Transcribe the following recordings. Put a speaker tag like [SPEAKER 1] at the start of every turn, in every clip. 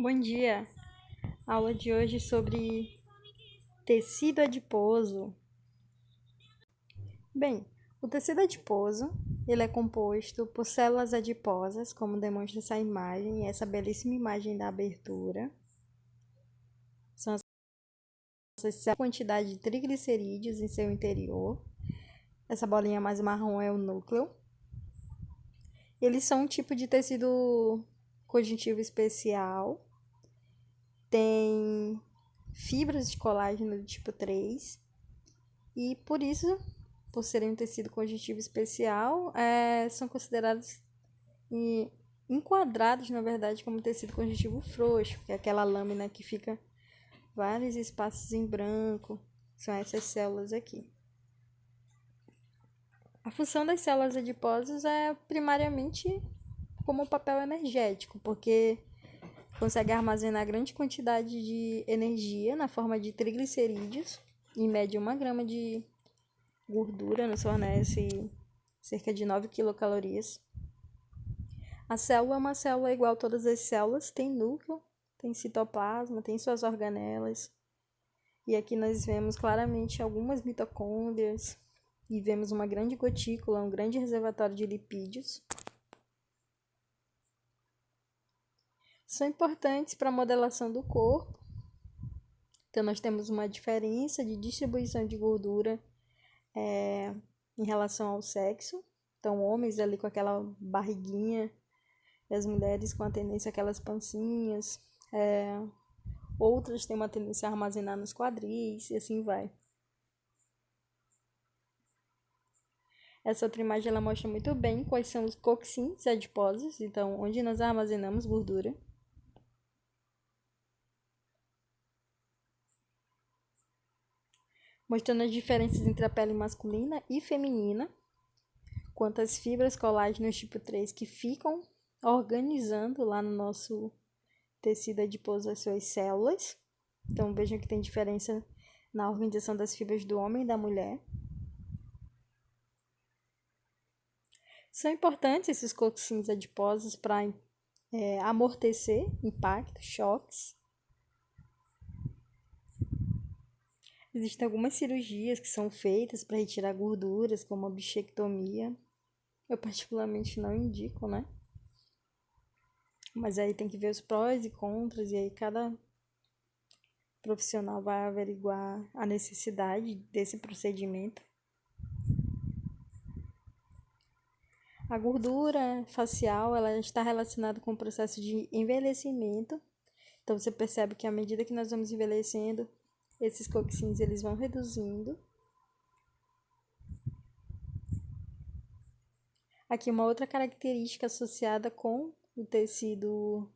[SPEAKER 1] Bom dia! A aula de hoje é sobre tecido adiposo. Bem, o tecido adiposo, ele é composto por células adiposas, como demonstra essa imagem, essa belíssima imagem da abertura. São a quantidade de triglicerídeos em seu interior. Essa bolinha mais marrom é o núcleo. Eles são um tipo de tecido conjuntivo especial. Tem fibras de colágeno do tipo 3 e por isso, por serem um tecido conjuntivo especial, são considerados e enquadrados, na verdade, como tecido conjuntivo frouxo, que é aquela lâmina que fica vários espaços em branco, são essas células aqui. A função das células adiposas é primariamente como papel energético, porque consegue armazenar grande quantidade de energia na forma de triglicerídeos, em média 1 grama de gordura nos fornece cerca de 9 quilocalorias. A célula é uma célula igual a todas as células, tem núcleo, tem citoplasma, tem suas organelas. E aqui nós vemos claramente algumas mitocôndrias e vemos uma grande gotícula, um grande reservatório de lipídios. São importantes para a modelação do corpo. Então, nós temos uma diferença de distribuição de gordura em relação ao sexo. Então, homens ali com aquela barriguinha e as mulheres com a tendência aquelas pancinhas. Outras têm uma tendência a armazenar nos quadris e assim vai. Essa outra imagem ela mostra muito bem quais são os coxins adiposos, então onde nós armazenamos gordura. Mostrando as diferenças entre a pele masculina e feminina, quanto às fibras colágenas tipo 3 que ficam organizando lá no nosso tecido adiposo as suas células. Então vejam que tem diferença na organização das fibras do homem e da mulher. São importantes esses coxins adiposos para amortecer impactos, choques. Existem algumas cirurgias que são feitas para retirar gorduras, como a bichectomia. Eu particularmente não indico, né? Mas aí tem que ver os prós e contras, e aí cada profissional vai averiguar a necessidade desse procedimento. A gordura facial, ela está relacionada com o processo de envelhecimento. Então, você percebe que à medida que nós vamos envelhecendo, esses coxins eles vão reduzindo. Aqui uma outra característica associada com o tecido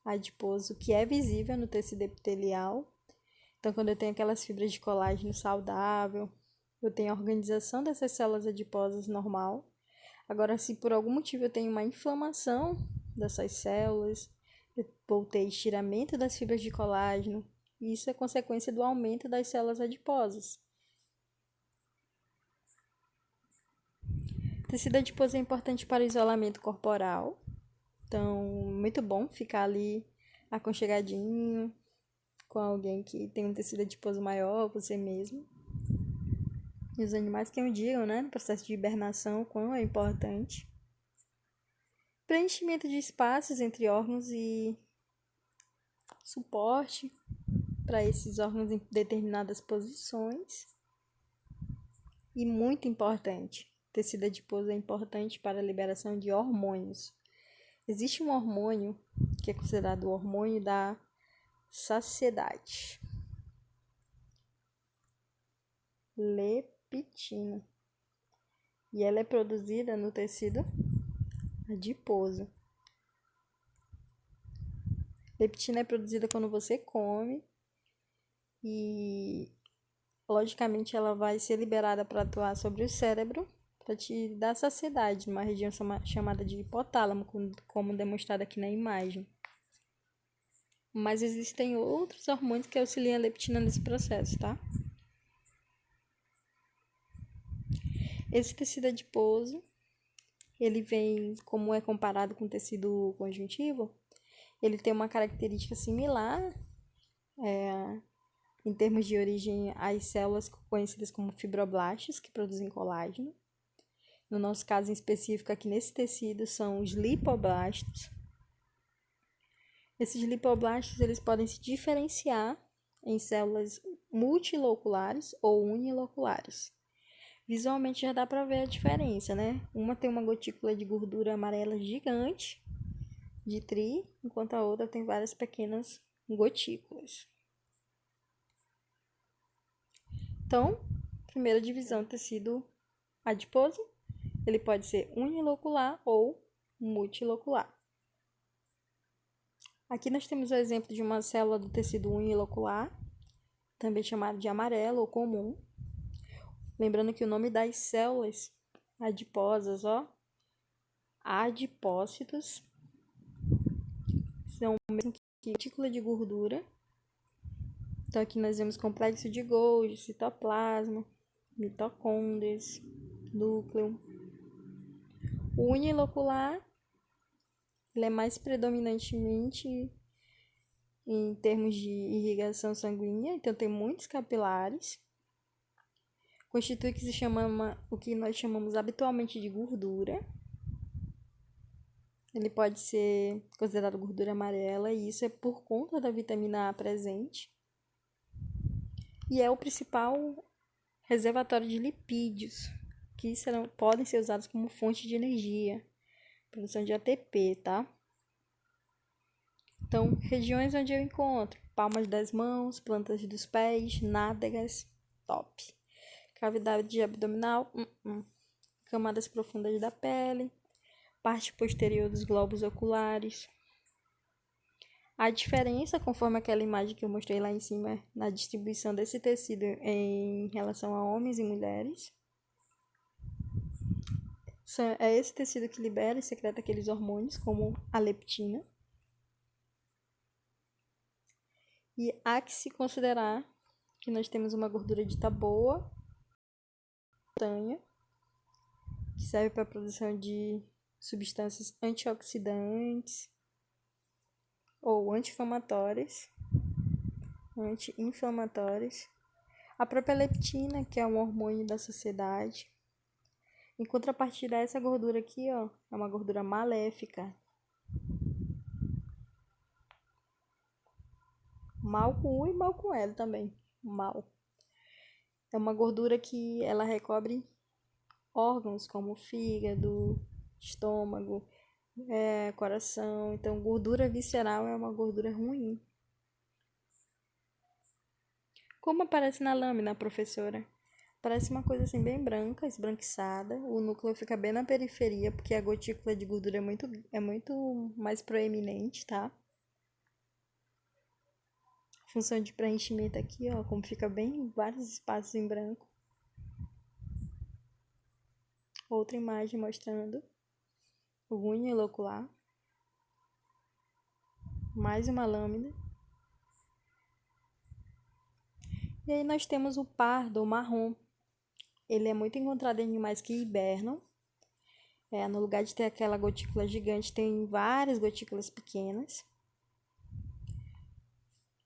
[SPEAKER 1] adiposo, que é visível no tecido epitelial. Então, quando eu tenho aquelas fibras de colágeno saudável, eu tenho a organização dessas células adiposas normal. Agora, se por algum motivo eu tenho uma inflamação dessas células, eu vou ter estiramento das fibras de colágeno, e isso é consequência do aumento das células adiposas. O tecido adiposo é importante para o isolamento corporal, então, muito bom ficar ali aconchegadinho com alguém que tem um tecido adiposo maior, você mesmo. E os animais que eu digo, né, no processo de hibernação, quão é importante. Preenchimento de espaços entre órgãos e suporte para esses órgãos em determinadas posições. E muito importante, o tecido adiposo é importante para a liberação de hormônios. Existe um hormônio que é considerado o hormônio da saciedade. Leptina. E ela é produzida no tecido adiposo. Leptina é produzida quando você come e, logicamente, ela vai ser liberada para atuar sobre o cérebro para te dar saciedade, numa região chamada de hipotálamo, como demonstrado aqui na imagem. Mas existem outros hormônios que auxiliam a leptina nesse processo, tá? Esse tecido adiposo, ele vem, como é comparado com o tecido conjuntivo, Ele tem uma característica similar, em termos de origem, às células conhecidas como fibroblastos, que produzem colágeno. No nosso caso em específico, aqui nesse tecido, são os lipoblastos. Esses lipoblastos eles podem se diferenciar em células multiloculares ou uniloculares. Visualmente já dá para ver a diferença, né? Uma tem uma gotícula de gordura amarela gigante de tri, enquanto a outra tem várias pequenas gotículas. Então, primeira divisão, tecido adiposo, ele pode ser unilocular ou multilocular. Aqui nós temos o exemplo de uma célula do tecido unilocular, também chamado de amarelo ou comum. Lembrando que o nome das células adiposas, adipócitos, são mesmo que gotícula de gordura. Então aqui nós vemos complexo de Golgi, citoplasma, mitocôndrias, núcleo. O unilocular, ele é mais predominantemente em termos de irrigação sanguínea, então tem muitos capilares. Constitui o que nós chamamos habitualmente de gordura. Ele pode ser considerado gordura amarela, e isso é por conta da vitamina A presente. E é o principal reservatório de lipídios, que podem ser usados como fonte de energia, produção de ATP, tá? Então, regiões onde eu encontro: palmas das mãos, plantas dos pés, nádegas, top. Cavidade abdominal, camadas profundas da pele, parte posterior dos globos oculares. A diferença, conforme aquela imagem que eu mostrei lá em cima, na distribuição desse tecido em relação a homens e mulheres. É esse tecido que libera e secreta aqueles hormônios, como a leptina. E há que se considerar que nós temos uma gordura dita boa, que serve para a produção de substâncias antioxidantes ou anti-inflamatórias. A própria leptina, que é um hormônio da saciedade. Em contrapartida, essa gordura aqui, é uma gordura maléfica. Mal com U e mal com L também. Mal. É uma gordura que ela recobre órgãos como fígado, estômago, coração. Então, gordura visceral é uma gordura ruim. Como aparece na lâmina, professora? Parece uma coisa assim bem branca, esbranquiçada. O núcleo fica bem na periferia, porque a gotícula de gordura é muito mais proeminente, tá? Função de preenchimento aqui, como fica bem vários espaços em branco. Outra imagem mostrando o unilocular. Mais uma lâmina. E aí nós temos o pardo, ou marrom. Ele é muito encontrado em animais que hibernam. No lugar de ter aquela gotícula gigante, tem várias gotículas pequenas.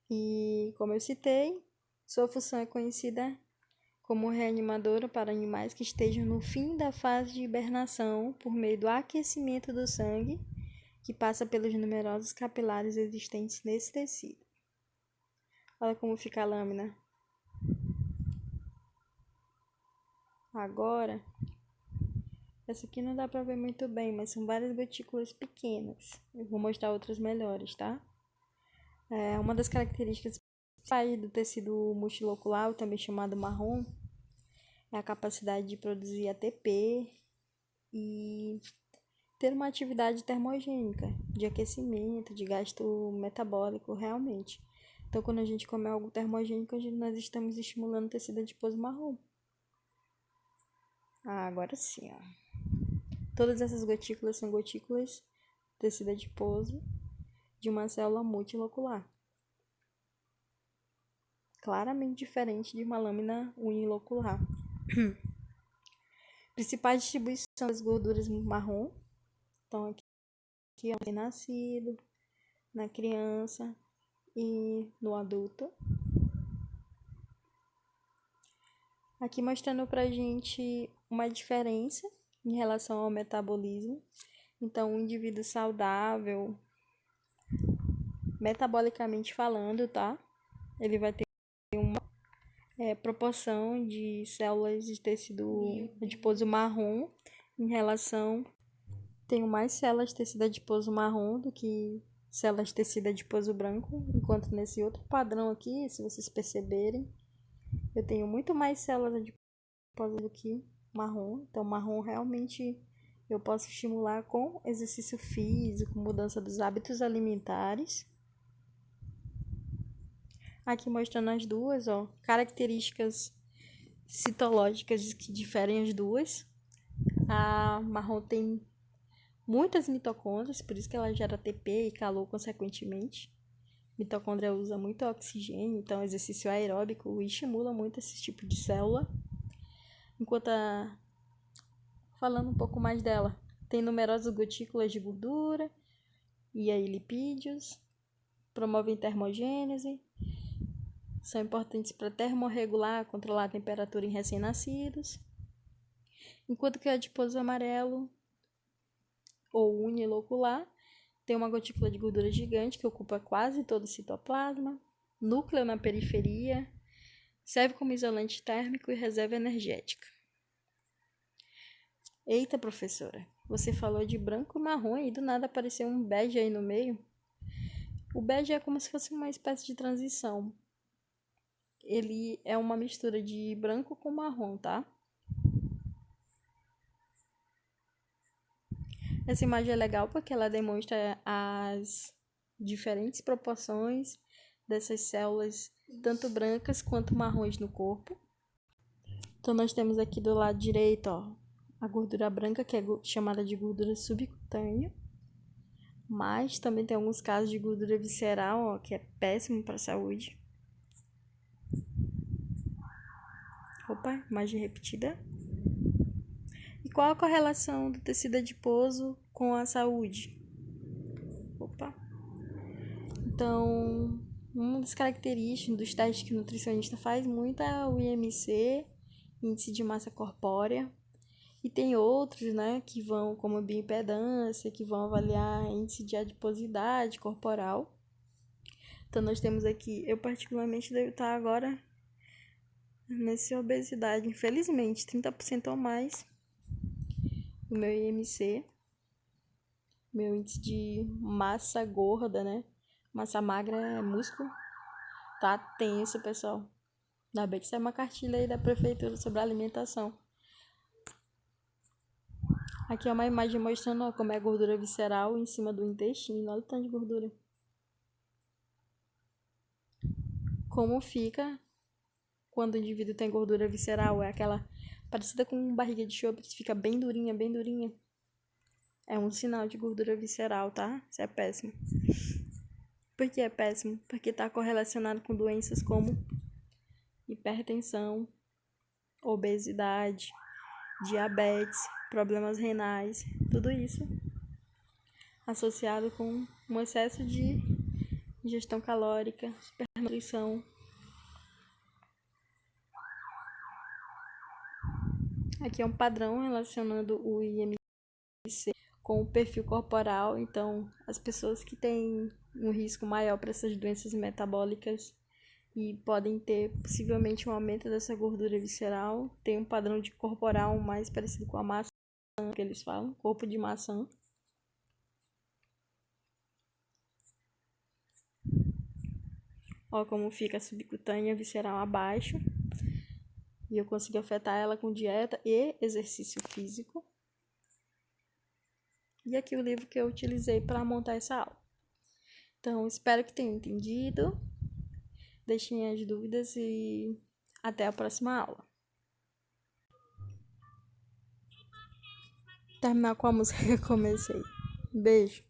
[SPEAKER 1] E, como eu citei, sua função é conhecida como reanimadora para animais que estejam no fim da fase de hibernação por meio do aquecimento do sangue, que passa pelos numerosos capilares existentes nesse tecido. Olha como fica a lâmina. Agora, essa aqui não dá para ver muito bem, mas são várias gotículas pequenas. Eu vou mostrar outras melhores, tá? Uma das características principais do tecido multilocular, também chamado marrom, é a capacidade de produzir ATP e ter uma atividade termogênica, de aquecimento, de gasto metabólico, realmente. Então, quando a gente come algo termogênico, nós estamos estimulando o tecido adiposo marrom. Agora sim, Todas essas gotículas são gotículas do tecido adiposo de uma célula multilocular. Claramente diferente de uma lâmina unilocular. Principais distribuição das gorduras marrom. Então, aqui é o nascido, na criança e no adulto. Aqui mostrando pra gente uma diferença em relação ao metabolismo. Então, um indivíduo saudável, metabolicamente falando, tá? Ele vai ter uma proporção de células de tecido adiposo marrom em relação... Tenho mais células de tecido adiposo marrom do que células de tecido adiposo branco, enquanto nesse outro padrão aqui, se vocês perceberem, eu tenho muito mais células adiposas do que marrom. Então, marrom realmente eu posso estimular com exercício físico, mudança dos hábitos alimentares. Aqui mostrando as duas, ó, características citológicas que diferem as duas. A marrom tem muitas mitocôndrias, por isso que ela gera ATP e calor consequentemente. Mitocôndria usa muito oxigênio, então exercício aeróbico estimula muito esse tipo de célula. Enquanto falando um pouco mais dela, tem numerosas gotículas de gordura e aí lipídios, promovem termogênese, são importantes para termorregular, controlar a temperatura em recém-nascidos. Enquanto que o adiposo amarelo ou unilocular tem uma gotícula de gordura gigante que ocupa quase todo o citoplasma, núcleo na periferia, serve como isolante térmico e reserva energética. Eita, professora, você falou de branco e marrom e do nada apareceu um bege aí no meio. O bege é como se fosse uma espécie de transição. Ele é uma mistura de branco com marrom, tá? Essa imagem é legal porque ela demonstra as diferentes proporções dessas células, tanto brancas quanto marrons no corpo. Então, nós temos aqui do lado direito, ó, a gordura branca, que é chamada de gordura subcutânea. Mas também tem alguns casos de gordura visceral, ó, que é péssimo para a saúde. Opa, imagem repetida. E qual a correlação do tecido adiposo com a saúde? Opa. Então, uma das características dos testes que o nutricionista faz muito é o IMC, índice de massa corpórea. E tem outros, né, que vão, como a bioimpedância, que vão avaliar índice de adiposidade corporal. Então, nós temos aqui, eu particularmente devo estar agora nessa obesidade, infelizmente, 30% ou mais do meu IMC, meu índice de massa gorda, né? Massa magra é músculo. Tá tenso, pessoal. Ainda bem que saiu uma cartilha aí da prefeitura sobre alimentação. Aqui é uma imagem mostrando, ó, como é a gordura visceral em cima do intestino. Olha o tanto de gordura. Como fica quando o indivíduo tem gordura visceral? É aquela parecida com barriga de chope, que fica bem durinha, bem durinha. É um sinal de gordura visceral, tá? Isso é péssimo. Por que é péssimo? Porque está correlacionado com doenças como hipertensão, obesidade, diabetes, problemas renais, tudo isso associado com um excesso de ingestão calórica, supernutrição. Aqui é um padrão relacionando o IMC com o perfil corporal. Então, as pessoas que têm um risco maior para essas doenças metabólicas e podem ter possivelmente um aumento dessa gordura visceral, tem um padrão de corporal mais parecido com a maçã, que eles falam, corpo de maçã. Ó como fica a subcutânea visceral abaixo. E eu consigo afetar ela com dieta e exercício físico. E aqui o livro que eu utilizei para montar essa aula. Então, espero que tenham entendido. Deixem as dúvidas e até a próxima aula. Terminar com a música que eu comecei. Beijo.